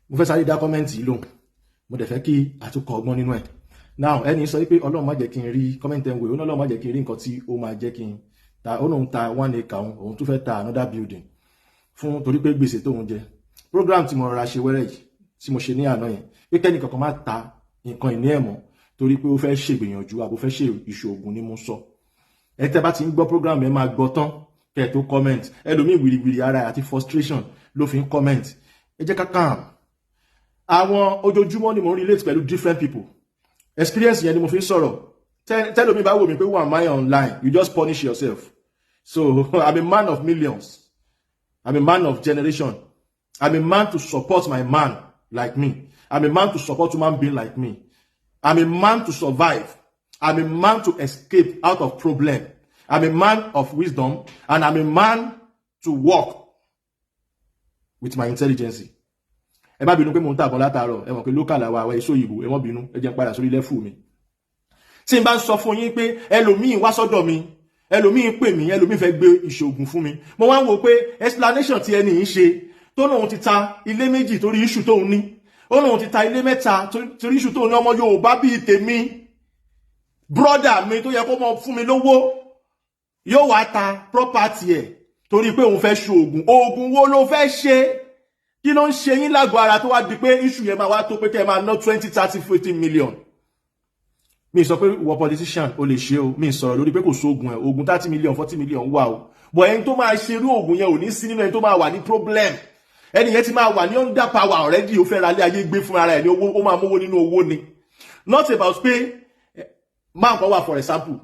mo fẹ́ sáré dá kọ́mẹ́ǹtì yìí lóhùn mo dẹ̀ fẹ́ kí àtúkọ̀ ọgbọ́n nínú ẹ̀. Now ẹni sọ pé ọlọ́run má jẹ́ kí n rí kọ́mẹ́ǹtì ẹ̀wẹ̀ ọlọ́run má jẹ́ kí n rí nǹkan tí ó máa jẹ́ kí n ta ó lóun ta 1 acre òun tún fẹ́ ta another building fún torí pé gbèsè tóun jẹ. Program tí mo rọra ṣe wẹ́rẹ́ yìí tí mo ṣe ní àná yẹn pé kẹ́ni kankan má ta nǹkan ìní ẹ̀ mọ́ torí pé ó fẹ́ ṣègbìyànjú àbò fẹ́ ṣe ìṣòògùn ni mo sọ. Ẹ tẹ́ bá ti ń gbọ́ program ẹ máa gbọ́ tán kẹ́ ẹ tó comment ẹlòmíì wìrìwìrì ara àti frustration ló fi ń comment. Ẹ jẹ́ ká calm. Àwọn ojoojúmọ́ ni mo relate pẹ̀lú different people. Experience yẹn ni mo fi ń sọ̀rọ̀. Tẹ́lòmíì bá wò mí pé who am I online? You just punish yourself. So I'm a man of millions. I'm a man of generation. I'm a man to support my man like me. I'm a man to support human being like me. I'm a man to survive. I'm a man to escape out of problem. I'm a man of wisdom and I'm a man to work with my intelligence. Ẹ má bínú pé mo ń tàbọn látàárọ̀ ẹ mọ̀ pé local àwa àwa èso òyìnbó ẹ má bínú ẹ jẹ́ n padà sórí lẹ́fù mi. Tí n bá ń sọ fún yín pé ẹlòmíì wá sọ́dọ̀ mi ẹlòmíì pè mí ẹlòmíì fẹ́ gbé ìṣòògùn fún mi mo wá ń wò pé explanation tí ẹni yìí ṣe tó lóun ti ta ilé méjì torí issue tóun ní ó lóun ti ta ilé mẹ́ta torí issue tóun ní ọmọ Yorùbá bíi tèmi brother mi tó yẹ kó mọ fún mi lówó yóò wá ta property ẹ̀ torí pé òun fẹ́ ṣoògùn oògùn wo ló fẹ́ ṣe kí ló ń ṣe yín lágọ̀ọ́ ara tó wá di pé issue yẹn máa wá tó pé kẹ́ ẹ máa ná 20, 30, 40 million. Mi sọ pé ìwọ politician o lè ṣe o mi sọ̀rọ̀ lórí pé kò sóògùn ẹ̀ oògùn 30 million 40 million wà o bọ̀ ẹni tó máa ṣe irú oògùn yẹn ò ní sí nínú ẹni tó máa wà ní problem ẹni yẹn ti máa wà ní under power already ó fẹ́ ra ilé ayé gbé fún ara ẹ̀ ní owó ó máa mówó nínú owó ni not about pé máa kọ́ wà for example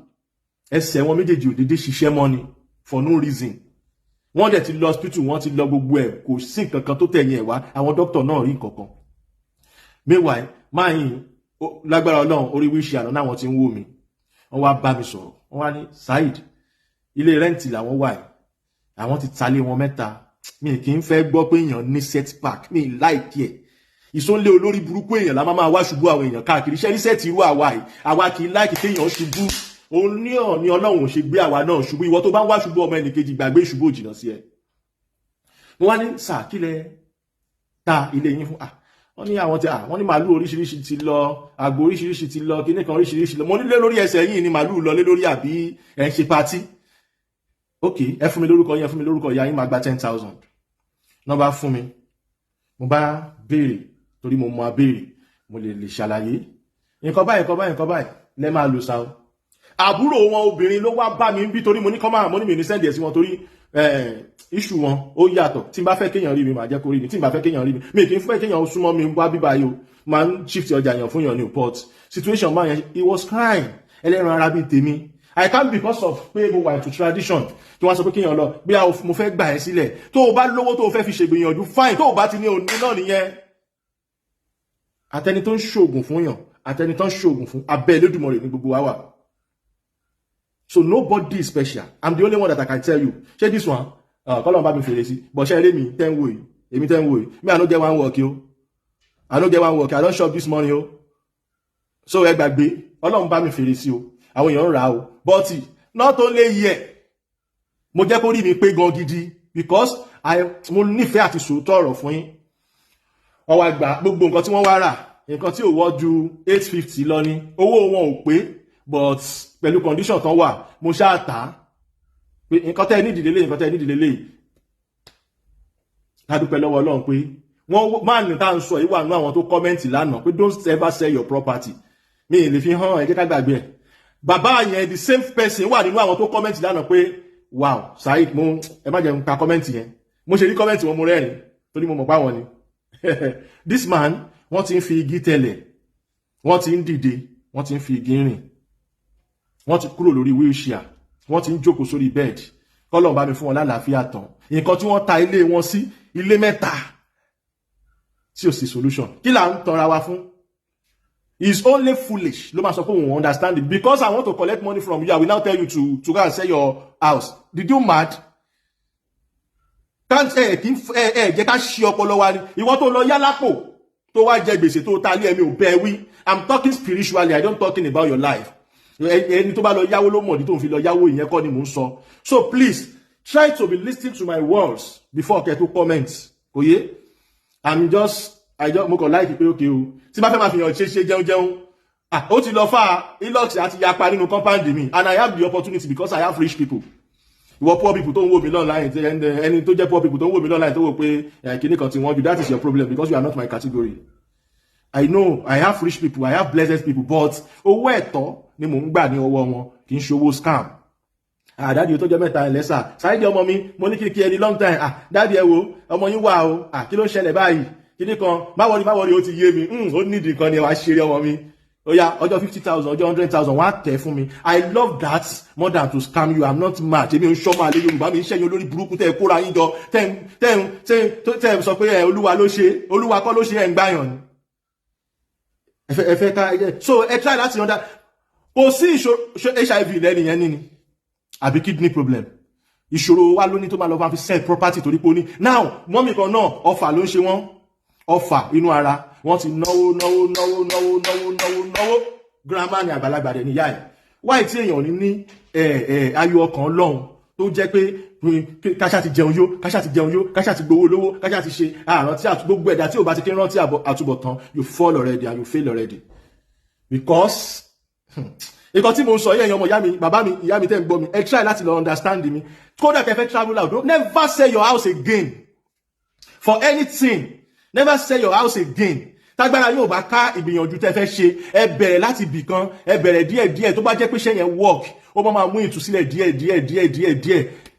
ẹsẹ̀ wọn méjèèjì ò dédé ṣiṣẹ́ mọ́ ni for no reason wọ́n dẹ̀ ti lọ hospital wọ́n ti lọ gbogbo ẹ̀ kò sí nǹkan kan tó tẹ̀yìn ẹ̀ wá àwọn doctor náà rí nǹkan kan meanwhile máa yìn lágbára Ọlọ́run orí wíṣẹ́ àná náà wọ́n ti ń wò mí wọ́n wá bá mi sọ̀rọ̀ wọ́n wá ní Saheed ilé rẹ́ǹtì làwọn wà yìí àwọn ti talé wọn mẹ́ta mi kì í fẹ́ gbọ́ pé èèyàn ní setback mi láìkí ẹ̀ ìsónlé olórí burúkú èèyàn la máa wá ṣubú àwọn èèyàn káàkiri iṣẹ́ ríṣẹ́ẹ̀tì irú àwa yìí àwa kì í láìkí téèyàn ṣubú òun ní ọ̀ ní Ọlọ́run ò ṣe gbé àwa náà ṣubú ìwọ tó bá ń wá ṣubú ọmọ ẹnìkejì gbàgbé ìṣubú òjìnà sí ẹ. mo wá ní sàkílẹ̀ ta ilé yín fún wọ́n ní àwọn wọ́n ní màálù oríṣiríṣi ti lọ àgbò oríṣiríṣi ti lọ kíní kan oríṣiríṣi lọ mo nílé lórí ẹsẹ̀ yìí ni màálù lọ lé lórí àbí ẹ̀ ń ṣe patí ok ẹ fún mi lórúkọ yín ẹ fún mi lórúkọ ìyá yín máa gba 10,000 náà bá fún mi mo bá béèrè torí mo mọ abéèrè mo lè ṣàlàyé nǹkan báyìí lẹ́ máa lò sáà àbúrò wọn obìnrin ló wá bá mi bí torí mo ní kọ́ máa mo ní mi ní sẹ́ndì ẹ̀ sí wọn torí issue wọn ó yàtọ̀ tí n bá fẹ́ kéèyàn rí mi màá jẹ́ kó rí mi tí n bá fẹ́ kéèyàn rí mi mi kì í fẹ́ kéèyàn súnmọ́ mi wá bíbá yìí o máa ń shift ọjà yàn fún yàn ní port situation máa yẹn he was crying ẹlẹ́ran ara bíi tèmi I can't because of pé mo wà into tradition kí wọ́n sọ pé kéèyàn lọ bí mo fẹ́ gbà ẹ́ sílẹ̀ tó o bá lówó tó o fẹ́ fi ṣègbìyànjú fine tó o bá ti ní òní náà nìyẹn àtẹni tó ń ṣoògùn fún yàn àtẹni tó ń ṣoògùn fún abẹ́ Elédùmarè ní gbogbo wa wà. So nobody is special. I'm the only one that I can tell you. Share this one. Call on Baby Feresi. But share me 10 way. Me 10 way. Me I don't get one work yo. I don't get one work. I don't shop this money yo. So ẹ gbàgbé. Ọlọ́run Baby Feresi o. Àwọn èèyàn ra o. But not only here. Mo jẹ́ kó rí mi pé gan gidi because mo nífẹ̀ẹ́ àti sòótọ́ ọ̀rọ̀ fún yín. Ó wá gbà gbogbo nǹkan tí wọ́n wá rà. Nǹkan tí ò wọ́ ju 850 lọ ni. Owó wọn ò pé but pẹ̀lú condition tán wà mo ṣáà tà pé nǹkan tẹ́ nídìí lélẹ̀ ká dúpẹ́ lọ́wọ́ Ọlọ́run pé wọ́n máa ní tá à ń sọ yìí wà nínú àwọn tó kọ́mẹ́ǹtì lánàá pé don't ever sell your property mi ì lè fi hàn ẹ jẹ́ ká gbàgbé ẹ̀ bàbá yẹn the same person wà nínú àwọn tó kọ́mẹ́ǹtì lánàá pé wow Saheed mo ẹ má jẹ́ n ka kọ́mẹ́ǹtì yẹn mo ṣe rí kọ́mẹ́ǹtì wọn mo rẹ́rìn torí mo mọ̀ pa wọn ni this man wọ́n ti ń fi igi tẹ̀lẹ̀ wọ́n ti ń dìde wọ́n ti ń fi igi rìn wọ́n ti kúrò lórí wheelchair wọ́n ti ń jókòó sórí bed kọ́lọ́run bá mi fún wọn lálàáfíà tán nǹkan tí wọ́n ta ilé wọn sí ilé mẹ́ta tí ò sí solution kí là ń tanra wa fún is only foolish ló máa sọ pé òun understand it because I want to collect money from you I will now tell you to go and sell your house did you mad can't jẹ́ ká ṣí ọpọlọ wa ni ìwọ tó lọ yálápò tó wá jẹ gbèsè tó ta ilé ẹ̀mí ò bẹ́ẹ̀ wí I'm talking spiritually I don't talking about your life ẹni tó bá lọ yáwó ló mọ̀ ní tó ń fi lọ yáwó ìyẹn kọ́ ni mò ń sọ so please try to be listening to my words before kẹ́ tó comment oye I'm just mo kàn like pé okay o tí bá fẹ́ máa fi hàn ṣe jẹun ó ti lọ fà ilox àti yapa nínú compound mi and I have the opportunity because I have rich people. Ìwọ poor people tó ń wò mí online ẹni tó jẹ́ poor people tó ń wò mí online tó wò pé kíní kan tí wọ́n ju, that is your problem because you are not my category. I know I have rich people, I have blessed people, but owó ẹ̀tọ́ ni mò ń gbà ní ọwọ́ wọn kì í ṣe owó scam. Dáàdi tó jẹ́ mẹ́ta ẹlẹ́sà Saheed ọmọ mi mo ní kí ẹni long time dáàdi ẹ wo ọmọ yín wà o kí ló ń ṣẹlẹ̀ báyìí kíní kan má wọrí ó ti yé mi ó nídìí nǹkan ni ẹ wá ṣeré ọmọ mi. Oya, ọjọ́ 50,000, ọjọ́ 100,000, wá tẹ̀ fún mi. I love that more than to scam you. I'm not mad. Èmi ń ṣọ́mọ àlẹ́ Yorùbá mi ń ṣẹ́yìn olórí burúkú tẹ́ kóra yín jọ. Tẹ́ sọ pé Olúwa ló ṣe, Olúwa kọ́ ló ṣe ẹ̀ ń gbáyàn ni. Ẹ fẹ́ ká so ẹ try láti yọ̀ǹda. Kò sí ìṣòro HIV lẹ́nu yẹn ní ni. Àbí kidney problem. Ìṣòro wa lóní tó máa lọ fún sell property torí pé ó ní. Now, mọ́mì kan náà, ọfà ló ń ṣe wọ́n. Ọfà inú ara. Wọ́n ti náwó grandma ni àgbàlagbà rẹ̀ níyà ẹ̀ wáyé tí èèyàn ní ayọ̀ ọkàn Ọlọ́run tó jẹ́ pé káṣá ti jẹun yó káṣá ti gbowó lówó káṣá ti ṣe àrántí gbogbo ẹ̀dá tí ò bá ti kí rántí àtúbọ̀tán you fall already and you fail already because nǹkan tí mo ń sọ yẹn ọmọ ìyá mi bàbá mi ìyá mi tẹ́ ń gbọ́ mi ẹ try láti lọ understand mi kódà kẹfẹ́ travel out never sell your house again for anything never sell your house again. Tágbára yóò bá ká ìgbìyànjú tẹ́ fẹ́ ṣe ẹ bẹ̀rẹ̀ láti bì kan ẹ bẹ̀rẹ̀ díẹ̀ tó bá jẹ́ pé iṣẹ́ yẹn work ó máa mú ìtúsílẹ̀ díẹ̀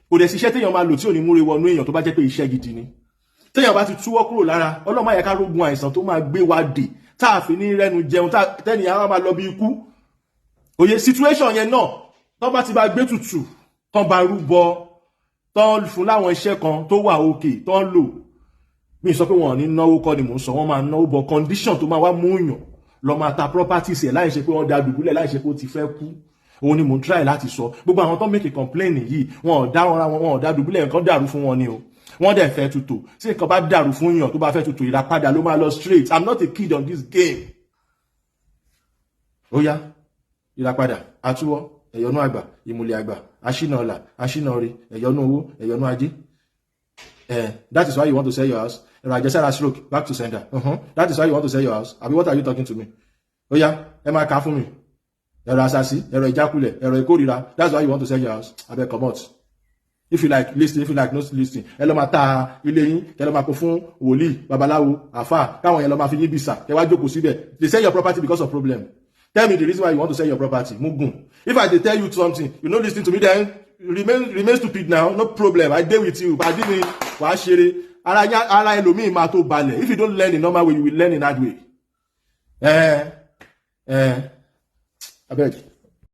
kò dẹ̀ sí iṣẹ́ téèyàn máa lò tí ò ní múre wọnú èèyàn tó bá jẹ́ pé iṣẹ́ gidi ni téèyàn bá ti túwọ́ kúrò lára Ọlọ́run má yẹ ká rógun àìsàn tó máa gbé wa dè tá a fi ní rẹ́nu jẹun tẹ́ni ara máa lọ bí ikú òye situation yẹn náà tó bá ti bá gbé tutù tó bá rúbọ tó fún láwọn iṣẹ́ kan tó wà òkè tó ń lò mi sọ pé wọn ní náwó kọ́ ni mò ń sọ wọ́n máa náwó bọ̀ condition tó máa wá mú yàn lọ máa ta properties ẹ̀ láì ṣe pé wọ́n da dùbúlẹ̀ láì ṣe pé ó ti fẹ́ kú òun ni mò ń try láti sọ gbogbo àwọn tó make a complaint yìí wọn ò dá dùbúlẹ̀ nǹkan dàrú fún wọn ni o wọ́n dẹ̀ fẹ́ tutù tí nǹkan bá dàrú fún yàn tó bá fẹ́ tutù ìràpadà ló máa lọ straight I'm not a kid on this game. Ó yá ìràpadà àtúwọ́ ẹ̀yọ́nú àgbà ìmùlẹ̀ àgbà aṣínà ọ̀la aṣínà orí ẹ̀yọ́nú owó ẹ̀yọ́nú ajé. That is why you want to sell your house. Rajesara stroke, back to sender. That is why you want to sell your house. Abi, what are you talking to me? Oh yeah, ẹ máa kà fún mi. Ẹ̀rọ àṣàsí, ẹ̀rọ ìjákulẹ̀, ẹ̀rọ ìkórìíra. That's why you want to sell your house. Abeg comot. If you like listen, if you like not listen. Ẹ lọ máa ta ilé yín, kẹ́ lọ máa kó fún wòlíì, babaláwo, àfáà, káwọn yẹn lọ máa fi yín bìsà. Kẹ́ wá jókòó síbẹ̀. They sell your property because of problem. Tell me the reason why you want to sell your property. Mugun. If I dey tell you something, you no listen to me, then remain stupid now. No problem. I deal with you. But I didn't wàá ṣeré. Ara ẹlòmíì máa tó balẹ̀. If you don't learn in normal way, you will learn in that way. Abeg.